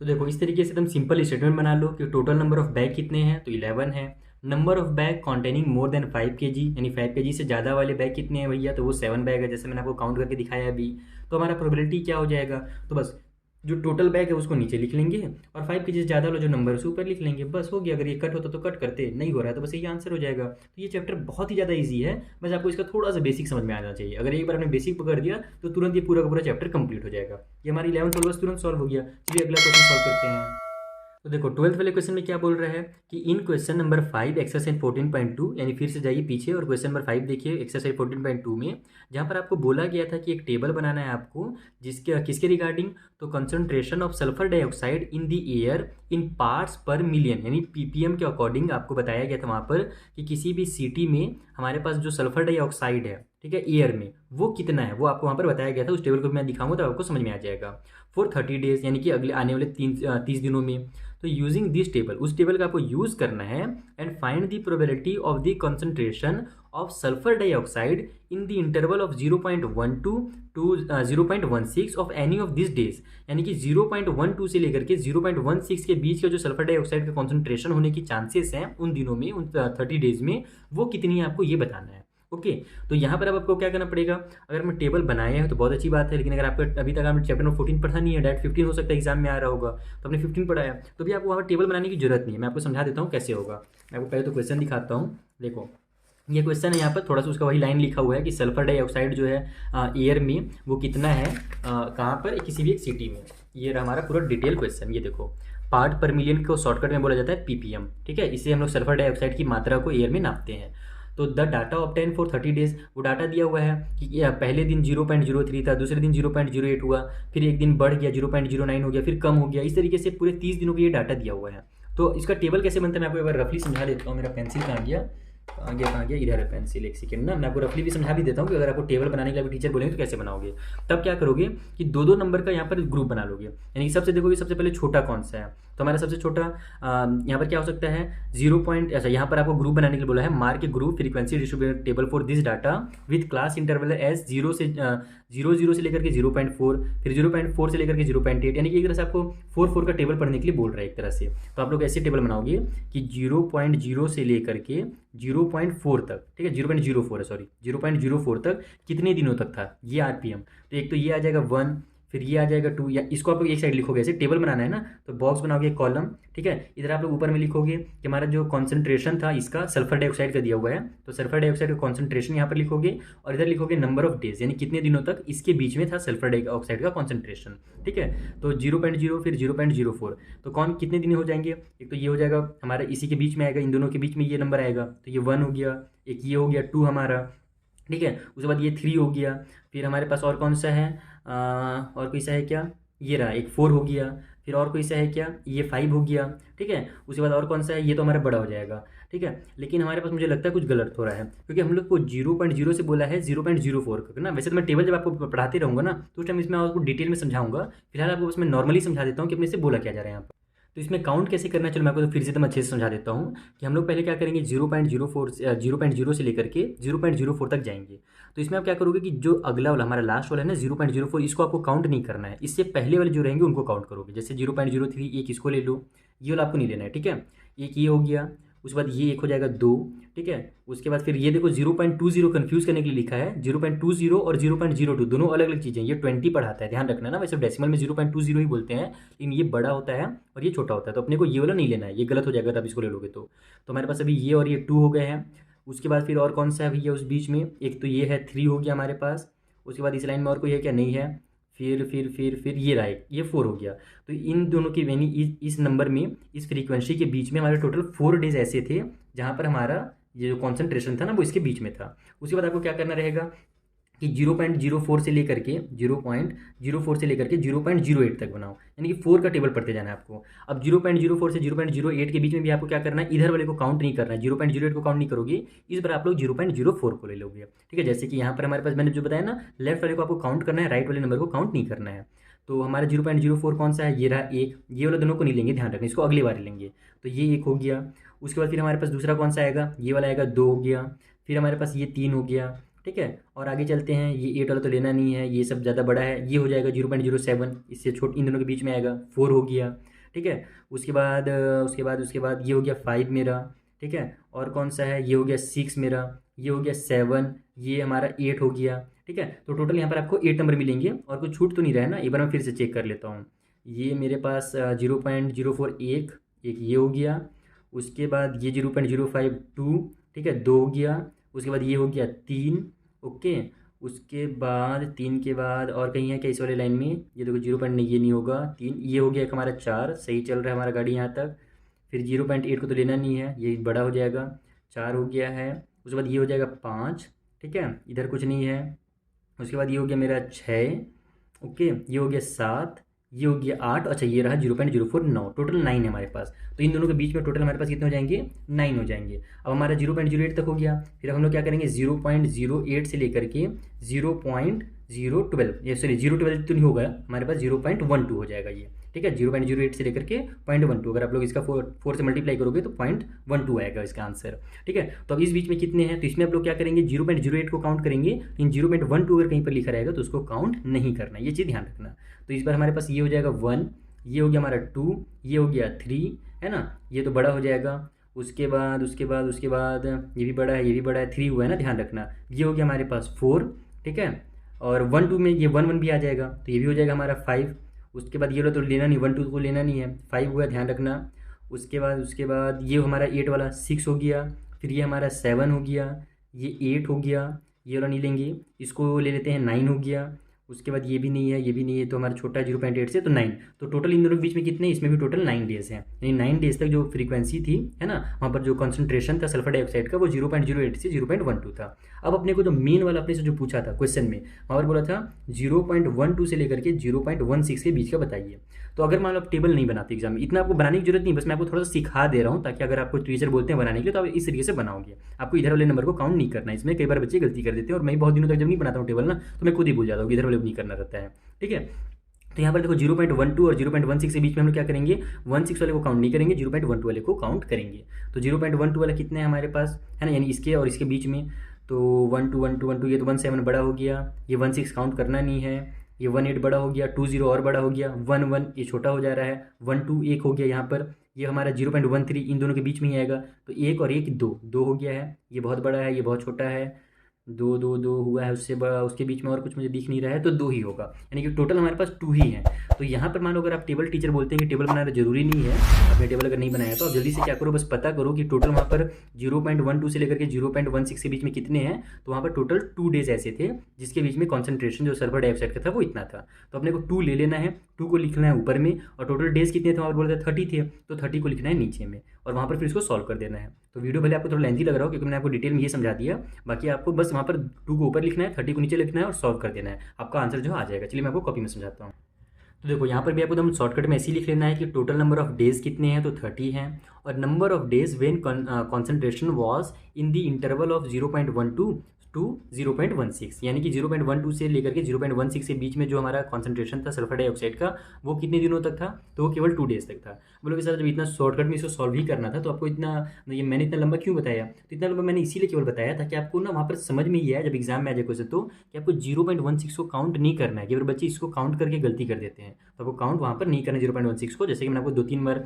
तो देखो इस तरीके से एकदम सिंपल स्टेटमेंट बना लो कि टोटल नंबर ऑफ बैग कितने हैं, तो 11 है। Number of bag containing more than 5 kg, यानी 5 kg से ज़्यादा वाले बैग कितने हैं भैया, तो वो 7 बैग है, जैसे मैंने आपको काउंट करके दिखाया अभी। तो हमारा प्रोबेबिलिटी क्या हो जाएगा, तो बस जो टोटल बैग है उसको नीचे लिख लेंगे और 5 kg से ज़्यादा वाला जो नंबर है उसे ऊपर लिख लेंगे, बस हो गया। अगर ये कट होता तो कट करते, नहीं हो रहा है तो बस यही आंसर हो जाएगा। तो ये चैप्टर बहुत ही ज़्यादा ईजी है, बस आपको इसका थोड़ा सा बेसिक समझ में आना चाहिए। अगर एक बार आपने बेसिक पकड़ दिया तो तुरंत ये पूरा का पूरा चैप्टर कंप्लीट हो जाएगा। ये हमारी 11th वाला बस तुरंत सॉल्व हो गया। चलिए अगला क्वेश्चन सॉल्व करते हैं। तो देखो 12th वाले क्वेश्चन में क्या बोल रहा है कि इन क्वेश्चन नंबर 5 एक्सरसाइज 14.2, यानी फिर से जाइए पीछे और क्वेश्चन नंबर 5 देखिए एक्सरसाइज 14.2 में, जहाँ पर आपको बोला गया था कि एक टेबल बनाना है आपको जिसके किसके रिगार्डिंग, तो concentration of sulphur dioxide in the air in parts पर मिलियन, यानी ppm के अकॉर्डिंग आपको बताया गया था वहाँ पर कि किसी भी सिटी में हमारे पास जो सल्फर डाइऑक्साइड है, ठीक है, एयर में, वो कितना है वो आपको वहाँ पर बताया गया था। उस टेबल को मैं दिखाऊंगा तो आपको समझ में आ जाएगा। फॉर 30 डेज, यानी कि अगले आने वाले 30 दिनों में। तो यूजिंग दिस टेबल, उस टेबल का आपको यूज़ करना है and find the probability of the concentration of sulphur dioxide in the interval of 0.12 to 0.16 of any of this days, यानी कि 0.12 से लेकर के 0.16 के बीच का जो सल्फर डाइऑक्साइड का कॉन्सेंट्रेशन होने की चांसेस हैं उन दिनों में, उन 30 डेज में, वो कितनी है आपको ये बताना है। ओके, तो यहाँ पर अब आपको क्या करना पड़ेगा, अगर मैं टेबल बनाए हैं तो बहुत अच्छी बात है, लेकिन अगर आपको अभी तक आपने चैप्टर नंबर 14 पढ़ा नहीं है, डायरेक्ट 15 हो सकता है एग्जाम में आ रहा होगा, तो आपने 15 पढ़ा है तो भी आपको वहाँ पर टेबल बनाने की जरूरत नहीं है। मैं आपको समझा देता हूँ कैसे होगा। मैं आपको पहले तो क्वेश्चन दिखाता हूँ। देखो ये क्वेश्चन है, यहाँ पर थोड़ा सा उसका वही लाइन लिखा हुआ है कि सल्फर डाइऑक्साइड जो है एयर में वो कितना है, कहाँ पर, किसी भी एक सिटी में। ये रहा हमारा पूरा डिटेल क्वेश्चन। ये देखो, पार्ट पर मिलियन को शॉर्टकट में बोला जाता है पीपीएम, ठीक है। इससे हम लोग सल्फर डाइऑक्साइड की मात्रा को एयर में नापते हैं। तो the data obtain for 30 days, वो डाटा दिया हुआ है कि पहले दिन 0.03 था, दूसरे दिन 0.08 हुआ, फिर एक दिन बढ़ गया 0.09 हो गया, फिर कम हो गया, इस तरीके से पूरे 30 दिनों का ये डाटा दिया हुआ है। तो इसका टेबल कैसे बनता है मैं आपको एक बार रफली समझा देता हूँ। मेरा पेंसिल कहाँ गया, कहाँ गया, इधर है पेंसिल, एक सेकेंड ना, मैं आपको रफली भी समझा भी देता हूँ कि अगर आपको टेबल बनाने के लिए टीचर बोलेंगे तो कैसे बनाओगे। तब क्या करोगे कि दो दो नंबर का यहाँ पर ग्रुप बना लोगे, यानी कि सबसे देखोगे सबसे पहले छोटा कौन सा है, तो हमारा सबसे छोटा यहाँ पर क्या हो सकता है 0. अच्छा, यहाँ पर आपको ग्रुप बनाने के लिए बोला है, mark a group frequency distributed table for this data with class interval as 0 से लेकर के 0.4, फिर 0.4 से लेकर के 0.8, यानी कि एक तरह से आपको 4 का टेबल पढ़ने के लिए बोल रहा है एक तरह से। तो आप लोग ऐसे टेबल बनाओगे कि 0.0 से लेकर के 0.4 तक, ठीक है, 0.04 है, सॉरी 0.04 तक कितने दिनों तक था ये आरपीएम। तो एक तो ये आ जाएगा 1, फिर ये आ जाएगा 2, या इसको आप लोग एक साइड लिखोगे, ऐसे टेबल बनाना है ना, तो बॉक्स बनाओगे कॉलम, ठीक है। इधर आप लोग ऊपर में लिखोगे कि हमारा जो कॉन्सेंट्रेशन था इसका सल्फर डाइऑक्साइड का दिया हुआ है, तो सल्फर डाइऑक्साइड का कॉन्सेंट्रेशन यहाँ पर लिखोगे, और इधर लिखोगे नंबर ऑफ डेज, यानी कितने दिनों तक इसके बीच में था सल्फर डाइऑक्साइड का कॉन्सेंट्रेशन, ठीक है। तो 0.0 फिर 0.04, तो कौन कितने दिन हो जाएंगे, एक तो ये हो जाएगा हमारा इसी के बीच में आएगा, इन दोनों के बीच में ये नंबर आएगा, तो ये 1 हो गया, एक ये हो गया 2 हमारा, ठीक है। उसके बाद ये 3 हो गया, फिर हमारे पास और कौन सा है, और कोई सा है क्या, ये रहा एक 4 हो गया, फिर और कोई सा है क्या, ये 5 हो गया, ठीक है। उसके बाद और कौन सा है, ये तो हमारा बड़ा हो जाएगा, ठीक है। लेकिन हमारे पास मुझे लगता है कुछ गलत हो रहा है, क्योंकि हम लोग को 0.0 से बोला है 0.04 का ना। वैसे तो मैं टेबल जब आपको पढ़ाते रहूँगा ना तो उस टाइम इसमें आपको डिटेल में समझाऊंगा, फिलहाल आपको बस मैं नॉर्मली समझा देता हूँ कि अपने से बोला क्या जा रहा है यहाँ पर। तो इसमें काउंट कैसे करना है, चलो मैं आपको फिर से एकदम अच्छे से समझा देता हूँ कि हम लोग पहले क्या करेंगे 0.0 से लेकर के 0.04 तक जाएंगे। तो इसमें आप क्या करोगे कि जो अगला वाला हमारा लास्ट वाला है ना 0.04, इसको आपको काउंट नहीं करना है, इससे पहले वाले जो रहेंगे उनको काउंट करोगे। जैसे 0.03, एक इसको ले लो, ये वाला आपको नहीं लेना है, ठीक है। एक ये हो गया, उसके बाद ये एक हो जाएगा 2, ठीक है। उसके बाद फिर ये देखो 0.20 कन्फ्यूज़ करने के लिए लिखा है, 0.20 और 0.02 दोनों अलग अलग चीज़ें, ये 20 पढ़ाता है, ध्यान रखना ना। वैसे डेसिमल में 0.20 ही बोलते हैं, लेकिन ये बड़ा होता है और ये छोटा होता है, तो अपने को ये वाला नहीं लेना है, ये गलत हो जाएगा आप इसको ले लोगे तो। हमारे पास अभी ये और ये 2 हो गए हैं। उसके बाद फिर और कौन सा है भैया उस बीच में, एक तो ये है 3 हो गया हमारे पास। उसके बाद इस लाइन में और कोई है क्या, नहीं है। फिर ये रहा एक, ये 4 हो गया। तो इन दोनों की यानी इस नंबर में, इस फ्रीक्वेंसी के बीच में हमारे टोटल 4 डेज ऐसे थे जहाँ पर हमारा ये जो कॉन्सेंट्रेशन था ना वो इसके बीच में था। उसके बाद आपको क्या करना रहेगा कि 0.04 से लेकर के 0.04 से लेकर के 0.08 तक बनाओ, यानी कि 4 का टेबल पढ़ते जाना है आपको। अब 0.04 से 0.08 के बीच में भी आपको क्या करना है, इधर वाले को काउंट नहीं करना है, 0.08 को काउंट नहीं करोगे, इस बार आप लोग 0.04 को ले लोगे, ठीक है। जैसे कि यहाँ पर हमारे पास मैंने जो बताया ना, लेफ्ट वाले को आपको काउंट करना है, राइट वाले नंबर को काउंट नहीं करना है। तो हमारा 0.04 कौन सा है, ये रहा एक, ये वाला दोनों को नहीं लेंगे, ध्यान रखना, इसको अगली बार लेंगे। तो ये एक हो गया। उसके बाद फिर हमारे पास दूसरा कौन सा आएगा, ये वाला आएगा 2 हो गया। फिर हमारे पास ये 3 हो गया, ठीक है। और आगे चलते हैं, ये 8 वाला तो लेना नहीं है, ये सब ज़्यादा बड़ा है, ये हो जाएगा 0.07, इससे छोट इन दोनों के बीच में आएगा 4 हो गया, ठीक है। उसके बाद ये हो गया 5 मेरा, ठीक है। और कौन सा है, ये हो गया 6 मेरा, ये हो गया 7, ये हमारा 8 हो गया, ठीक है। तो टोटल यहाँ पर आपको 8 नंबर मिलेंगे, और कुछ छूट तो नहीं रहा है ना। एक बार मैं फिर से चेक कर लेता हूँ। ये मेरे पास 0.04 एक ये हो गया। उसके बाद ये 0.05 2, ठीक है, 2 हो गया। उसके बाद ये हो गया 3, ओके। उसके बाद 3 के बाद और कहीं है क्या इस वाले लाइन में, ये देखो 0. नहीं, ये नहीं होगा 3, ये हो गया एक हमारा 4, सही चल रहा है हमारा गाड़ी यहाँ तक। फिर 0.8 को तो लेना नहीं है, ये बड़ा हो जाएगा, 4 हो गया है। उसके बाद ये हो जाएगा 5, ठीक है, इधर कुछ नहीं है। उसके बाद ये हो गया मेरा 6, ओके, ये हो गया 7, ये हो गया 8, अच्छा ये रहा 0.04 9, टोटल 9 है हमारे पास। तो इन दोनों के बीच में टोटल हमारे पास कितने हो जाएंगे, 9 हो जाएंगे। अब हमारा 0.08 तक हो गया। फिर हम लोग क्या करेंगे 0.08 से लेकर के 0.012, ये सॉरी 0.12 तो नहीं होगा हमारे पास, 0.12 हो जाएगा ये, ठीक है, 0.08 से लेकर के 0.12, अगर आप लोग इसका 4 से मल्टीप्लाई करोगे तो 0.12 आएगा इसका आंसर। ठीक है, तो अब इस बीच में कितने हैं, तो इसमें आप लोग क्या करेंगे, 0.08 को काउंट करेंगे, लेकिन 0.12 अगर कहीं पर लिखा रहेगा तो उसको काउंट नहीं करना, ये चीज़ ध्यान रखना। तो इस बार हमारे पास ये हो जाएगा 1, ये हो गया हमारा 2, ये हो गया 3, है ना, ये तो बड़ा हो जाएगा। उसके बाद ये भी बड़ा है, ये भी बड़ा है, 3 हुआ है ना, ध्यान रखना। ये हो गया हमारे पास 4, ठीक है, और 1 2 में ये 1 1 भी आ जाएगा, तो ये भी हो जाएगा हमारा 5। उसके बाद ये लो तो लेना नहीं, 1 2 को लेना नहीं है, 5 हुआ, ध्यान रखना। उसके बाद ये हमारा 8 वाला 6 हो गया, फिर ये हमारा 7 हो गया, ये 8 हो गया, ये वाला नहीं लेंगे, इसको ले लेते हैं 9 हो गया। उसके बाद ये भी नहीं है, ये भी नहीं है, तो हमारा छोटा है 0.8 से, तो 9। तो टोटल इन दोनों के बीच में कितने, इसमें भी टोटल 9 डेज हैं, यानी 9 डेज तक जो फ्रीक्वेंसी थी, है ना, वहाँ पर जो कॉन्सेंट्रेशन था सल्फर डाइऑक्साइड का वो 0.08 से 0.12 था। अब अपने को जो मेन वाला अपने से जो पूछा था क्वेश्चन में, वहाँ पर बोला था 0.12 से लेकर के 0.16 के बीच का बताइए। तो अगर मान लो आप टेबल नहीं बनाते एग्जाम में, इतना आपको बनाने की जरूरत नहीं, बस मैं आपको थोड़ा सा सिखा दे रहा हूँ, ताकि अगर आपको टीचर बोलते हैं बनाने के लिए तो आप इस तरीके से बनाओगे। आपको इधर वाले नंबर को काउंट नहीं करना है, इसमें कई बार बच्चे गलती कर देते हैं, और मैं बहुत दिनों तक जब नहीं बनाता हूँ टेबल ना, तो मैं खुद ही भूल जाता हूँ कि इधर वाले नहीं करना रहता है। ठीक है, तो यहाँ पर देखो 0.12 और 0.16 के बीच में हम लोग क्या करेंगे, 16 वाले को काउंट नहीं करेंगे, 0.12 वाले को काउंट करेंगे। तो 0.12 वाला कितने हैं हमारे पास, है ना, यानी इसके और इसके बीच में, तो 1 2 1 2 1 2, ये तो 17 बड़ा हो गया, ये 16 काउंट करना नहीं है, ये 18 बड़ा हो गया, 20 और बड़ा हो गया, 11 ये छोटा हो जा रहा है, 12 1 हो गया यहाँ पर, ये हमारा 0.13 इन दोनों के बीच में ही आएगा, तो 1 और 1 2 हो गया है, ये बहुत बड़ा है, ये बहुत छोटा है, 2 हुआ है, उससे बड़ा उसके बीच में और कुछ मुझे दिख नहीं रहा है, तो 2 ही होगा, यानी कि टोटल हमारे पास 2 ही है। तो यहाँ पर मान लो अगर आप टेबल टीचर बोलते हैं कि टेबल बनाना जरूरी नहीं है, आपने टेबल अगर नहीं बनाया तो आप जल्दी से क्या करो, बस पता करो कि टोटल वहाँ पर 0.12 से लेकर के 0.16 के बीच में कितने हैं। तो वहाँ पर टोटल 2 डेज ऐसे थे जिसके बीच में कॉन्सेंट्रेशन जो सल्फर डाइऑक्साइड का था वो इतना था, तो अपने को 2 ले लेना है, 2 को लिखना है ऊपर में, और टोटल डेज कितने थे वहाँ पर बोलते 30 थे, तो 30 को लिखना है नीचे में, और वहाँ पर फिर इसको सॉल्व कर देना है। तो वीडियो भले आपको थोड़ा लेंथी लग रहा हो, क्योंकि मैंने आपको डिटेल में ये समझा दिया, बाकी आपको बस वहाँ पर 2 को ऊपर लिखना है, 30 को नीचे लिखना है और सॉल्व कर देना है, आपका आंसर जो आ जाएगा। चलिए मैं आपको कॉपी में समझाता हूँ। तो देखो यहाँ पर भी आपको एकदम शॉर्टकट में ऐसे ही लिख लेना है कि टोटल नंबर ऑफ डेज कितने हैं, तो 30 हैं, और number of days when concentration was in the interval of 0.12 to 0.16, यानी कि 0.12 से लेकर के 0.16 के बीच में जो हमारा कॉन्सेंट्रेशन था सल्फर डाइऑक्साइड का, वो कितने दिनों तक था, तो वो केवल 2 डेज तक था। बोलोगे सर जब इतना शॉर्टकट में इसको सॉल्व ही करना था तो आपको इतना, ये मैंने इतना लंबा क्यों बताया, तो इतना लंबा मैंने इसीलिए केवल बताया था कि आपको ना वहाँ पर समझ में ही आया जब एग्जाम में आ जाए क्वेश्चन, तो कि आपको 0.16 को काउंट नहीं करना है, कि अगर बच्चे इसको काउंट करके गलती कर देते हैं तो आपको काउंट वहाँ पर नहीं करना 0.16 को। जैसे कि मैंने आपको 2-3 बार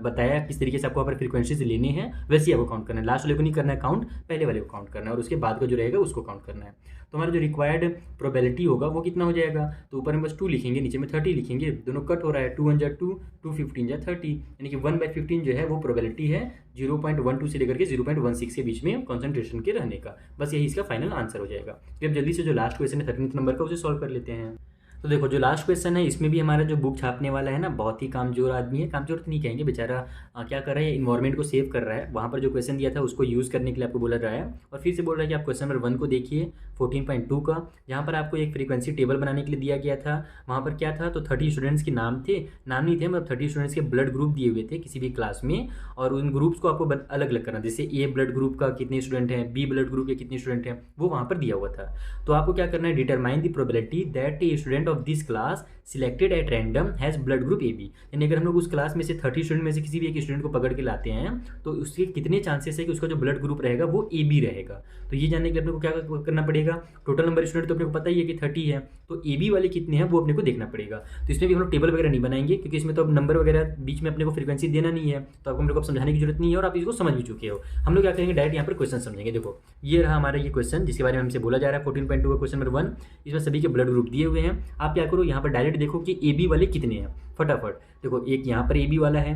बताया किस तरीके से आपको वहाँ पर फ्रीक्वेंसीज लेने हैं, वैसे ही आपको काउंट करना है, लास्ट वाले को नहीं करना है काउंट, पहले वाले को काउंट करना है, और उसके बाद का जो रहेगा उसको काउंट करना है। तो हमारा जो रिक्वायर्ड प्रोबेबिलिटी होगा वो कितना हो जाएगा, तो ऊपर में बस 2 लिखेंगे, नीचे में 30 लिखेंगे, दोनों कट हो रहा है, 2 1 जा 2, 2 15 जा 30, यानी कि 1/15 जो है वो प्रोबेबिलिटी है 0.12 से लेकर के 0.16 के बीच में कॉन्सेंट्रेशन के रहने का। बस यही इसका फाइनल आंसर हो जाएगा। तो अब जल्दी से जो लास्ट क्वेश्चन है 13 नंबर का, उसे सॉल्व कर लेते हैं। तो देखो जो लास्ट क्वेश्चन है इसमें भी हमारा जो बुक छापने वाला है ना, बहुत ही कामचोर आदमी है, कामचोर तो नहीं कहेंगे, बेचारा क्या कर रहा है, इन्वायरमेंट को सेव कर रहा है। वहाँ पर जो क्वेश्चन दिया था उसको यूज़ करने के लिए आपको बोला रहा है, और फिर से बोल रहा है कि आप क्वेश्चन नंबर 1 को देखिए 14.2 का, जहाँ पर आपको एक फ्रीक्वेंसी टेबल बनाने के लिए दिया गया था। वहाँ पर क्या था, तो 30 स्टूडेंट्स के नाम नहीं थे, मतलब 30 स्टूडेंट्स के ब्लड ग्रुप दिए हुए थे किसी भी क्लास में, और उन ग्रुप्स को आपको अलग अलग करना, जैसे ए ब्लड ग्रुप का कितने स्टूडेंट हैं, बी ब्लड ग्रुप के कितने स्टूडेंट हैं, वो वहाँ पर दिया हुआ था। तो आपको क्या करना है, determine the probability that a student of this class selected at random has blood group A B, यानी अगर हम लोग उस क्लास में से 30 स्टूडेंट में से किसी भी एक स्टूडेंट को पकड़ के लाते हैं तो उसके कितने चांसेस है कि उसका जो ब्लड ग्रुप रहेगा वो ए बी रहेगा। तो ये जानने के लिए अपने को क्या करना पड़ेगा, टोटल नंबर स्टूडेंट तो अपने को पता ही है कि 30 है, तो ए बी वाले कितने हैं वो अपने को देखना पड़ेगा। तो इसमें भी हम लोग टेबल वगैरह नहीं बनाएंगे, क्योंकि इसमें तो अब नंबर वगैरह बीच में अपने को फ्रीक्वेंसी देना नहीं है, तो आपको हम लोग को समझाने की जरूरत नहीं है, और आप इसको समझ भी चुके हो। हम लोग क्या करेंगे, डायरेक्ट यहाँ पर क्वेश्चन समझेंगे। देखो ये रहा हमारा ये क्वेश्चन जिसके बारे में हमसे बोला जा रहा है, 14.2 का क्वेश्चन नंबर 1, इसमें सभी के ब्लड ग्रुप दिए हुए हैं। आप क्या करो, यहाँ पर डायरेक्ट देखो कि ए बी वाले कितने हैं, फटाफट देखो, एक यहाँ पर ए बी वाला है,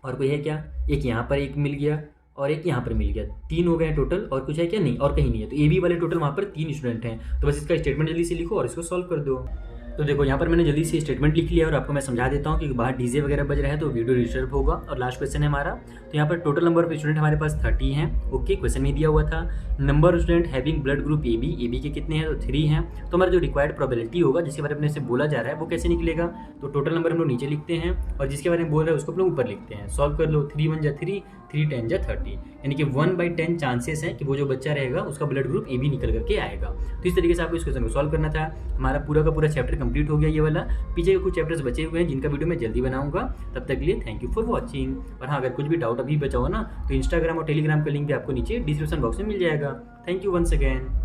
और कोई है क्या, एक यहाँ पर एक मिल गया, और एक यहाँ पर मिल गया, 3 हो गए टोटल, और कुछ है क्या, नहीं, और कहीं नहीं है। तो ए बी वाले टोटल वहाँ पर 3 स्टूडेंट हैं। तो बस इसका स्टेटमेंट जल्दी से लिखो और इसको सॉल्व कर दो। तो देखो यहाँ पर मैंने जल्दी से स्टेटमेंट लिख लिया, और आपको मैं समझा देता हूँ, क्योंकि बाहर डीजे वगैरह बज रहा है तो वीडियो डिस्टर्ब होगा। और लास्ट क्वेश्चन है हमारा, तो यहाँ पर टोटल नंबर ऑफ स्टूडेंट हमारे पास 30 हैं। ओके, क्वेश्चन में दिया हुआ था number of student having blood group A B के कितने हैं, तो 3 हैं। तो हमारा जो रिक्वायर्ड प्रोबेबिलिटी होगा जिसके बारे में से बोला जा रहा है वो कैसे निकलेगा, तो टोटल नंबर हम लोग नीचे लिखते हैं, और जिसके बारे में बोल रहा है उसको हम लोग ऊपर लिखते हैं। सॉल्व कर लो, 3 1 जा 3, 3 10 जा 30, यानी कि 1/10 चांसेस है कि वो जो बच्चा रहेगा उसका ब्लड ग्रुप ए बी निकल करके आएगा। तो इस तरीके से आपको इस क्वेश्चन को सॉल्व करना था। हमारा पूरा का पूरा चैप्टर कंप्लीट हो गया ये वाला। पीछे के कुछ चैप्टर्स बचे हुए हैं जिनका वीडियो मैं जल्दी बनाऊंगा। तब तक के लिए थैंक यू फॉर वॉचिंग। और हाँ, अगर कुछ भी डाउट अभी बचा हो ना तो इंस्टाग्राम और टेलीग्राम का लिंक भी आपको नीचे डिस्क्रिप्शन बॉक्स में मिल जाएगा। Thank you once again.